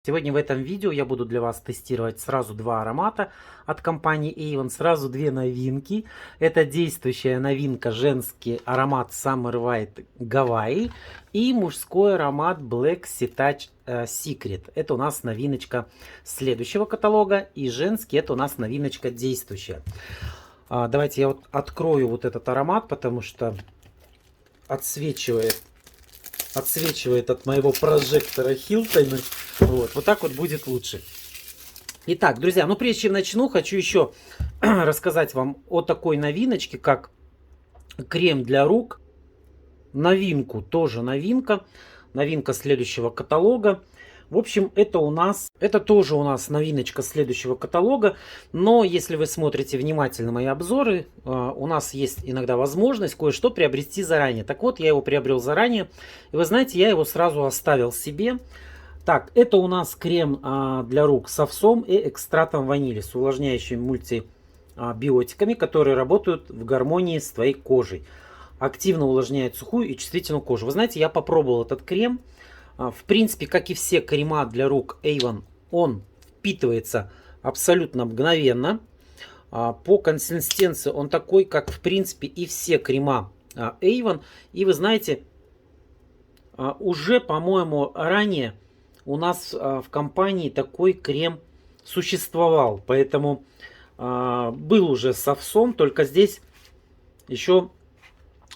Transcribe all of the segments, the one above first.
Сегодня в этом видео я буду для вас тестировать сразу два аромата от компании Avon, сразу две новинки. Это действующая новинка, женский аромат Summer White Hawaii и мужской аромат Black Sea Touch Secret. Это у нас новиночка следующего каталога, и женский это у нас новиночка действующая. Давайте я вот открою вот этот аромат, потому что отсвечивает от моего прожектора Хилтона. Вот так вот будет лучше. Итак, друзья, прежде чем начну, хочу еще рассказать вам о такой новиночке, как крем для рук. Новинку, тоже новинка. Новинка следующего каталога. В общем, это тоже у нас новиночка следующего каталога. Но если вы смотрите внимательно мои обзоры, у нас есть иногда возможность кое-что приобрести заранее. Так вот, я его приобрел заранее. И вы знаете, я его сразу оставил себе. Так, это у нас крем для рук с овсом и экстратом ванили, с увлажняющими мультибиотиками, которые работают в гармонии с твоей кожей. Активно увлажняет сухую и чувствительную кожу. Вы знаете, я попробовал этот крем. В принципе, как и все крема для рук Avon, он впитывается абсолютно мгновенно. По консистенции он такой, как в принципе и все крема Avon. И вы знаете, уже, по-моему, ранее у нас в компании такой крем существовал. Поэтому был уже с овсом, только здесь еще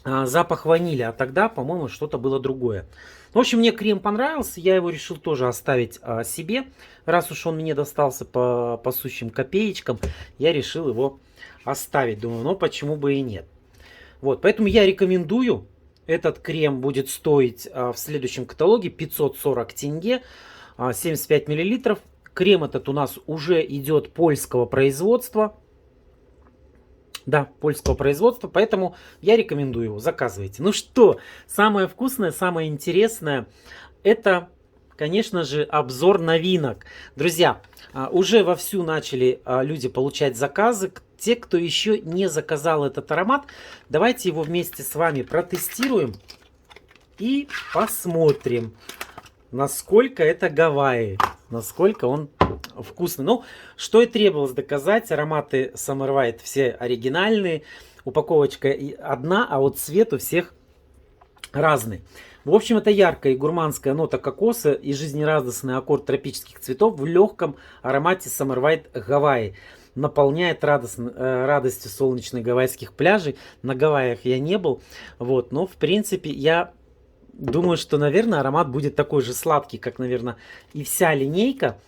запах ванили. А тогда, по-моему, что-то было другое. В общем, мне крем понравился, я его решил тоже оставить себе. Раз уж он мне достался по сущим копеечкам, я решил его оставить. Думаю, почему бы и нет. Вот, поэтому я рекомендую. Этот крем будет стоить в следующем каталоге 540 тенге, 75 миллилитров. Крем этот у нас уже идет польского производства. Да, польского производства, поэтому я рекомендую его, заказывайте. Ну что, самое вкусное, самое интересное, это, конечно же, обзор новинок. Друзья, уже вовсю начали люди получать заказы. Те, кто еще не заказал этот аромат, давайте его вместе с вами протестируем и посмотрим, насколько это Гавайи, насколько он вкусный. Что и требовалось доказать, ароматы Summer White все оригинальные, упаковочка одна, а вот цвет у всех разный. В общем, это яркая и гурманская нота кокоса и жизнерадостный аккорд тропических цветов в легком аромате Summer White Hawaii. Наполняет радостью солнечных гавайских пляжей. На Гавайях я не был, но в принципе я думаю, что, наверное, аромат будет такой же сладкий, как, наверное, и вся линейка.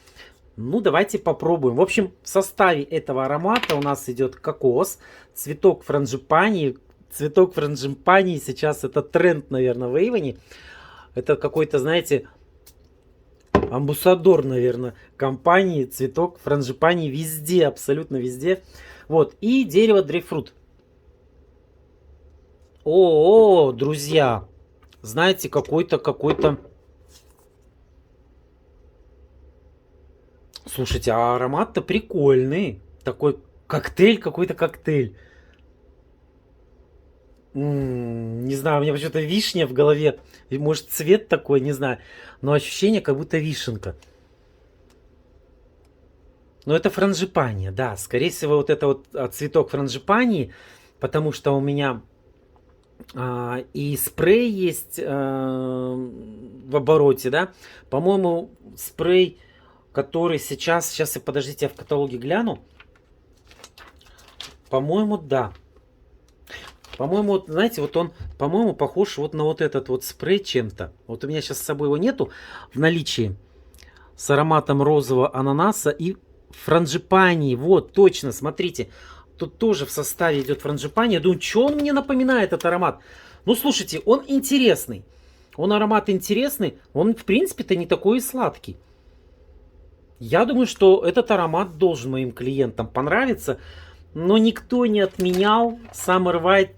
Давайте попробуем. В общем, в составе этого аромата у нас идет кокос, цветок франгипани. Цветок франгипани сейчас это тренд, наверное, в Avon. Это какой-то, знаете, амбассадор, наверное, компании. Цветок франгипани везде, абсолютно везде. И дерево дрейфрут. Друзья, знаете, какой-то... Слушайте, а аромат-то прикольный. Такой коктейль, какой-то коктейль. Не знаю, у меня почему-то вишня в голове. Может, цвет такой, не знаю. Но ощущение, как будто вишенка. Но это франгипани, да. Скорее всего, вот это вот цветок франгипани. Потому что у меня и спрей есть в обороте, да. По-моему, спрей... который сейчас подождите, я в каталоге гляну. По-моему, да. По-моему, знаете, он, по-моему, похож на вот этот вот спрей чем-то. Вот у меня сейчас с собой его нету в наличии. С ароматом розового ананаса и франгипани. Вот, точно, смотрите. Тут тоже в составе идет франгипани. Я думаю, что он мне напоминает, этот аромат? Слушайте, он интересный. Аромат интересный. Он, в принципе-то, не такой и сладкий. Я думаю, что этот аромат должен моим клиентам понравиться, но никто не отменял Summer White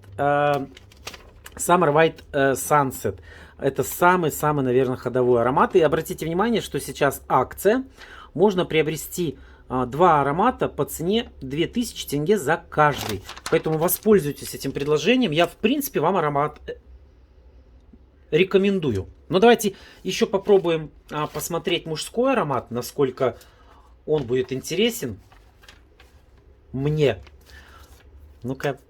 Sunset. Это самый-самый, наверное, ходовой аромат. И обратите внимание, что сейчас акция. Можно приобрести два аромата по цене 2000 тенге за каждый. Поэтому воспользуйтесь этим предложением. Я, в принципе, вам аромат рекомендую. Но давайте еще попробуем посмотреть мужской аромат, насколько он будет интересен мне. Ну-ка.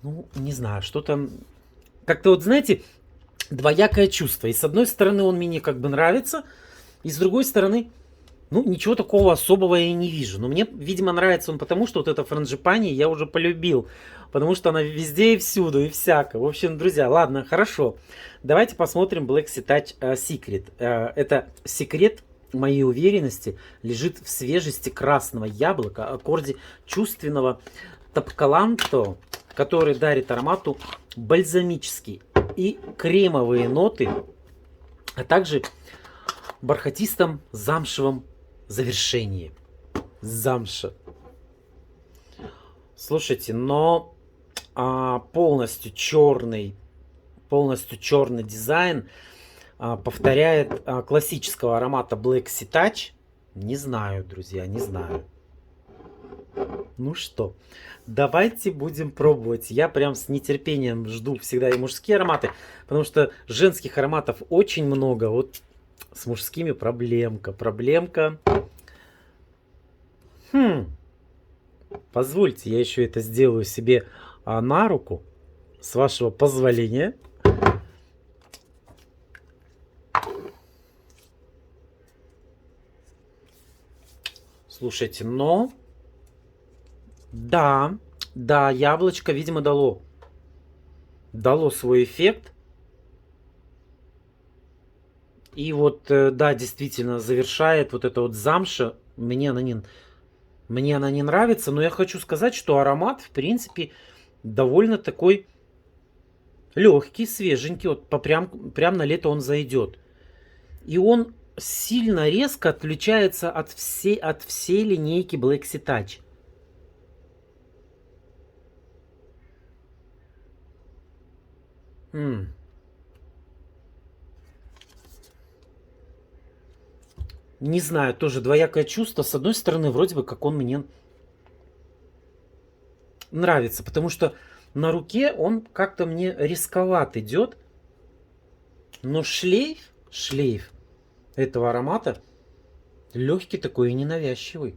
Ну, не знаю, что-то... Как-то вот, знаете, двоякое чувство. И с одной стороны он мне как бы нравится, и с другой стороны, ну, ничего такого особого я и не вижу. Но мне, видимо, нравится он потому, что вот эта франгипани я уже полюбил. Потому что она везде и всюду, и всяко. В общем, друзья, ладно, хорошо. Давайте посмотрим Black Sea Touch Secret. Это секрет моей уверенности лежит в свежести красного яблока, аккорде чувственного топкаланто, который дарит аромату бальзамические и кремовые ноты, а также бархатистом замшевом завершении. Замша. Слушайте, но полностью черный дизайн повторяет классического аромата Black Sea Touch. Не знаю, друзья, не знаю. Ну что, давайте будем пробовать. Я прям с нетерпением жду всегда и мужские ароматы, потому что женских ароматов очень много. Вот с мужскими проблемка. Позвольте, я еще это сделаю себе на руку, с вашего позволения. Слушайте, но... Да, яблочко, видимо, дало свой эффект. И вот, да, действительно, завершает вот эта вот замша. Мне она не нравится, но я хочу сказать, что аромат, в принципе, довольно такой легкий, свеженький. Вот прям на лето он зайдет. И он сильно резко отличается от всей линейки Black Sea Touch. Не знаю, тоже двоякое чувство. С одной стороны, вроде бы как он мне нравится, потому что на руке он как-то мне рисковат идет. Но шлейф этого аромата легкий такой и ненавязчивый.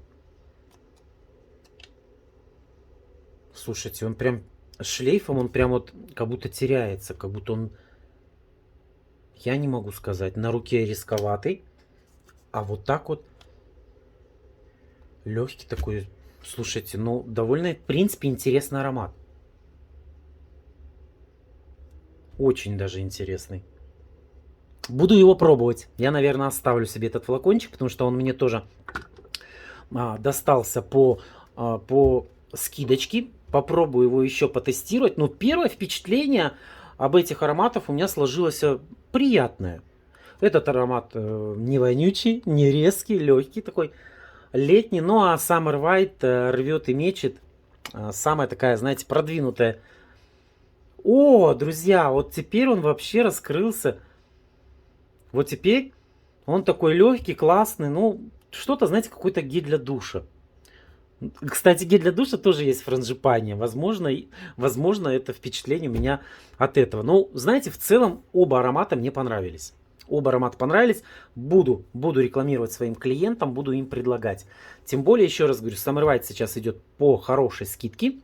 Слушайте, он прям шлейфом, он прям вот как будто теряется, как будто он... Я не могу сказать. На руке рисковатый, а вот так вот легкий такой. Слушайте, ну довольно, в принципе, интересный аромат. Очень даже интересный. Буду его пробовать. Я, наверное, оставлю себе этот флакончик, потому что он мне тоже достался по скидочке. Попробую его еще потестировать. Но первое впечатление об этих ароматах у меня сложилось приятное. Этот аромат не вонючий, не резкий, легкий такой, летний. Ну а Summer White рвет и мечет. Самая такая, знаете, продвинутая. О, друзья, вот теперь он вообще раскрылся. Вот теперь он такой легкий, классный. Ну, что-то, знаете, какой-то гель для душа. Кстати, гель для душа тоже есть франгипани. Возможно, это впечатление у меня от этого. Но, знаете, в целом оба аромата мне понравились. Оба аромата понравились. Буду рекламировать своим клиентам, буду им предлагать. Тем более, еще раз говорю, Summer White сейчас идет по хорошей скидке.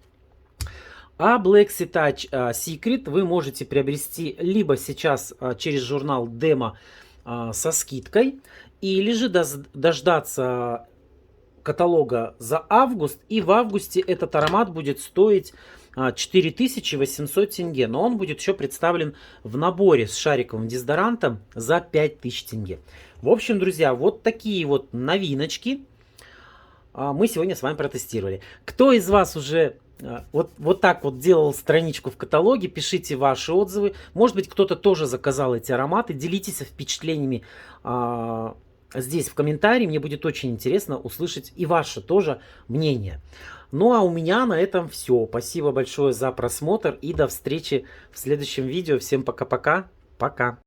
А Black Sea Touch Secret вы можете приобрести либо сейчас через журнал Демо со скидкой, или же дождаться каталога за август. И в августе этот аромат будет стоить 4800 тенге. Но он будет еще представлен в наборе с шариковым дезодорантом за 5000 тенге. В общем, друзья, вот такие вот новиночки мы сегодня с вами протестировали. Кто из вас уже вот так вот делал страничку в каталоге, пишите ваши отзывы. Может быть, кто-то тоже заказал эти ароматы. Делитесь впечатлениями здесь в комментарии. Мне будет очень интересно услышать и ваше тоже мнение. Ну а у меня на этом все. Спасибо большое за просмотр и до встречи в следующем видео. Всем пока-пока. Пока.